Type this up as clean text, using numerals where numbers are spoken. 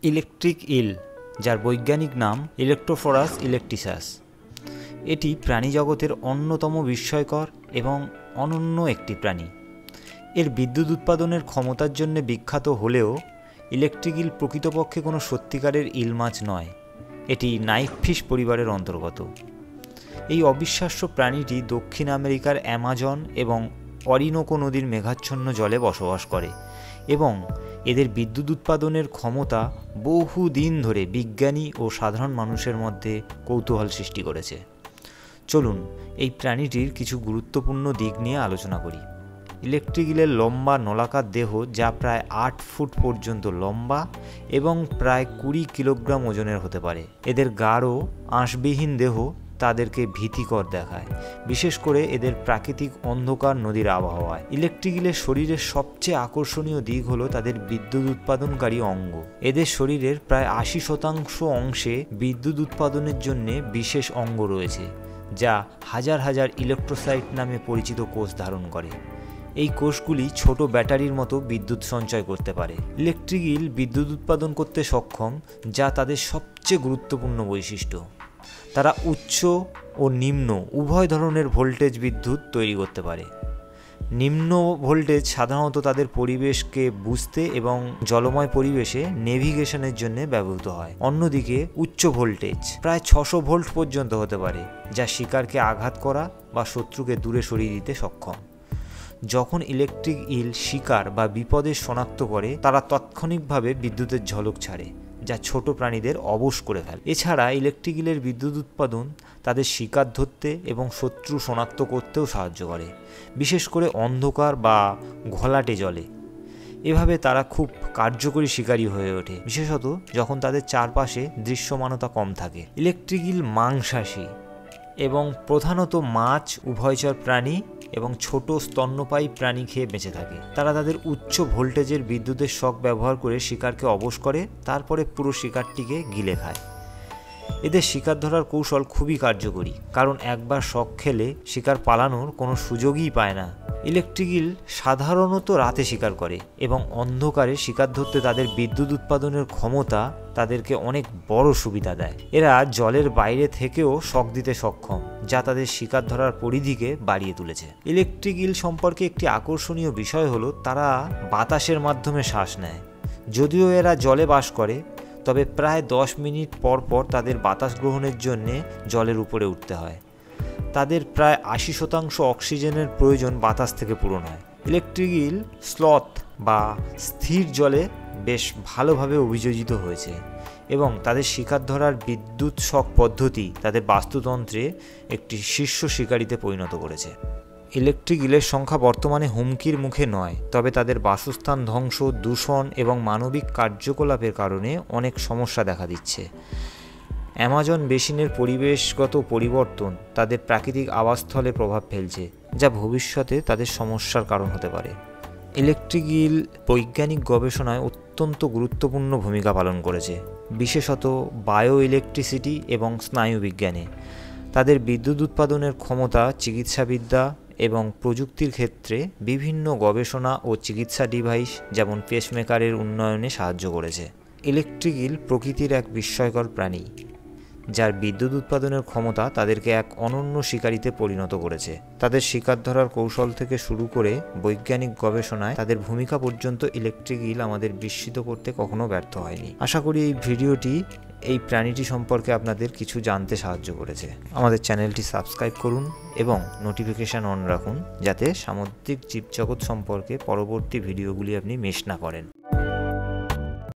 Electric ইল, যার বৈজ্ঞানিক নাম ইলেক্ট্রোফোরাস ইলেকট্রিসাস। এটি প্রাণীজগতের অন্যতম বিস্ময়কর এবং অনন্য একটি প্রাণী। এর বিদ্যুৎ উৎপাদনের ক্ষমতার জন্য বিখ্যাত হলেও ইলেকট্রিক ইল প্রকৃতপক্ষে কোনো সত্যিকারের ইল মাছ নয়, এটি নাইফ ফিশ পরিবারের অন্তর্গত। এই অবিশ্বাস্য প্রাণীটি দক্ষিণ আমেরিকার অ্যামাজন এবং অরিনোকো নদীর মেঘাচ্ছন্ন জলে বসবাস করে এবং এদের বিদ্যুৎ উৎপাদনের ক্ষমতা বহুদিন ধরে বিজ্ঞানী ও সাধারণ মানুষের মধ্যে কৌতূহল সৃষ্টি করেছে। চলুন এই প্রাণীটির কিছু গুরুত্বপূর্ণ দিক নিয়ে আলোচনা করি। ইলেকট্রিক ইলের লম্বা নলাকার দেহ, যা প্রায় 8 ফুট পর্যন্ত লম্বা এবং প্রায় 20 কিলোগ্রাম ওজনের হতে পারে। এদের গাঢ় আঁশবিহীন দেহ তাদেরকে ভীতিকর দেখায়, বিশেষ করে এদের প্রাকৃতিক অন্ধকার নদীর আবহাওয়ায়। ইলেকট্রিক ইলের শরীরের সবচেয়ে আকর্ষণীয় দিক হলো তাদের বিদ্যুৎ উৎপাদনকারী অঙ্গ। এদের শরীরের প্রায় 80% অংশে বিদ্যুৎ উৎপাদনের জন্য বিশেষ অঙ্গ রয়েছে, যা হাজার হাজার ইলেকট্রোসাইট নামে পরিচিত কোষ ধারণ করে। এই কোষগুলি ছোট ব্যাটারির মতো বিদ্যুৎ সঞ্চয় করতে পারে। ইলেকট্রিক ইল বিদ্যুৎ উৎপাদন করতে সক্ষম, যা তাদের সবচেয়ে গুরুত্বপূর্ণ বৈশিষ্ট্য। তারা উচ্চ ও নিম্ন উভয় ধরনের ভোল্টেজ বিদ্যুৎ তৈরি করতে পারে। নিম্ন ভোল্টেজ সাধারণত তাদের পরিবেশকে বুঝতে এবং জলময় পরিবেশে নেভিগেশনের জন্য ব্যবহৃত হয়। অন্যদিকে উচ্চ ভোল্টেজ প্রায় 600 ভোল্ট পর্যন্ত হতে পারে, যা শিকারকে আঘাত করা বা শত্রুকে দূরে সরিয়ে দিতে সক্ষম। যখন ইলেকট্রিক ইল শিকার বা বিপদের শনাক্ত করে, তারা তাৎক্ষণিকভাবে বিদ্যুতের ঝলক ছাড়ে, যা ছোট প্রাণীদের অবশ করে ফেলে। এছাড়া ইলেকট্রিক ইলের বিদ্যুৎ উৎপাদন তাদের শিকার ধরতে এবং শত্রু শনাক্ত করতেও সাহায্য করে, বিশেষ করে অন্ধকার বা ঘোলাটে জলে। এভাবে তারা খুব কার্যকরী শিকারী হয়ে ওঠে, বিশেষত যখন তাদের চারপাশে দৃশ্যমানতা কম থাকে। ইলেকট্রিক ইল মাংসাশী এবং প্রধানত মাছ, উভয়চর প্রাণী এবং ছোট স্তন্যপায়ী প্রাণী খেয়ে বেঁচে থাকে। তারা তাদের উচ্চ ভোল্টেজের বিদ্যুতের শক ব্যবহার করে শিকারকে অবশ করে, তারপরে পুরো শিকারটিকে গিলে খায়। এদের শিকার ধরার কৌশল খুবই কার্যকরী, কারণ একবার শক খেলে শিকার পালানোর কোনো সুযোগই পায় না। ইলেকট্রিক ইল সাধারণত রাতে শিকার করে এবং অন্ধকারে শিকার ধরতে তাদের বিদ্যুৎ উৎপাদনের ক্ষমতা তাদেরকে অনেক বড় সুবিধা দেয়। এরা জলের বাইরে থেকেও শক দিতে সক্ষম, যা তাদের শিকার ধরার পরিধিকে বাড়িয়ে তুলেছে। ইলেকট্রিক ইল সম্পর্কে একটি আকর্ষণীয় বিষয় হলো তারা বাতাসের মাধ্যমে শ্বাস নেয়। যদিও এরা জলে বাস করে, তবে প্রায় 10 মিনিট পর পর তাদের বাতাস গ্রহণের জন্য জলের উপরে উঠতে হয়। তাদের প্রায় 80% অক্সিজেনের প্রয়োজন বাতাস থেকে পূরণ হয়। ইলেকট্রিক ইল স্লথ বা স্থির জলে বেশ ভালোভাবে অভিযোজিত হয়েছে এবং তাদের শিকার ধরার বিদ্যুৎ শক পদ্ধতি তাদের বাস্তুতন্ত্রে একটি শীর্ষ শিকারিতে পরিণত করেছে। ইলেকট্রিক ইলের সংখ্যা বর্তমানে হুমকির মুখে নয়, তবে তাদের বাসস্থান ধ্বংস, দূষণ এবং মানবিক কার্যকলাপের কারণে অনেক সমস্যা দেখা দিচ্ছে। অ্যামাজন বেসিনের পরিবেশগত পরিবর্তন তাদের প্রাকৃতিক আবাসস্থলে প্রভাব ফেলছে, যা ভবিষ্যতে তাদের সমস্যার কারণ হতে পারে। ইলেকট্রিক ইল বৈজ্ঞানিক গবেষণায় অত্যন্ত গুরুত্বপূর্ণ ভূমিকা পালন করেছে, বিশেষত বায়ো ইলেকট্রিসিটি এবং স্নায়ুবিজ্ঞানে। তাদের বিদ্যুৎ উৎপাদনের ক্ষমতা চিকিৎসাবিদ্যা এবং প্রযুক্তির ক্ষেত্রে বিভিন্ন গবেষণা ও চিকিৎসা ডিভাইস যেমন পেসমেকারের উন্নয়নে সাহায্য করেছে। ইলেকট্রিক ইল প্রকৃতির এক বিস্ময়কর প্রাণী, যার বিদ্যুৎ উৎপাদনের ক্ষমতা তাদেরকে এক অনন্য শিকারিতে পরিণত করেছে। তাদের শিকার ধরার কৌশল থেকে শুরু করে বৈজ্ঞানিক গবেষণায় তাদের ভূমিকা পর্যন্ত ইলেকট্রিক ইল আমাদের বিস্মিত করতে কখনো ব্যর্থ হয়নি। আশা করি এই ভিডিওটি এই প্রাণীটি সম্পর্কে আপনাদের কিছু জানতে সাহায্য করেছে। আমাদের চ্যানেলটি সাবস্ক্রাইব করুন এবং নোটিফিকেশান অন রাখুন, যাতে সামুদ্রিক জীবজগৎ সম্পর্কে পরবর্তী ভিডিওগুলি আপনি মিস না করেন।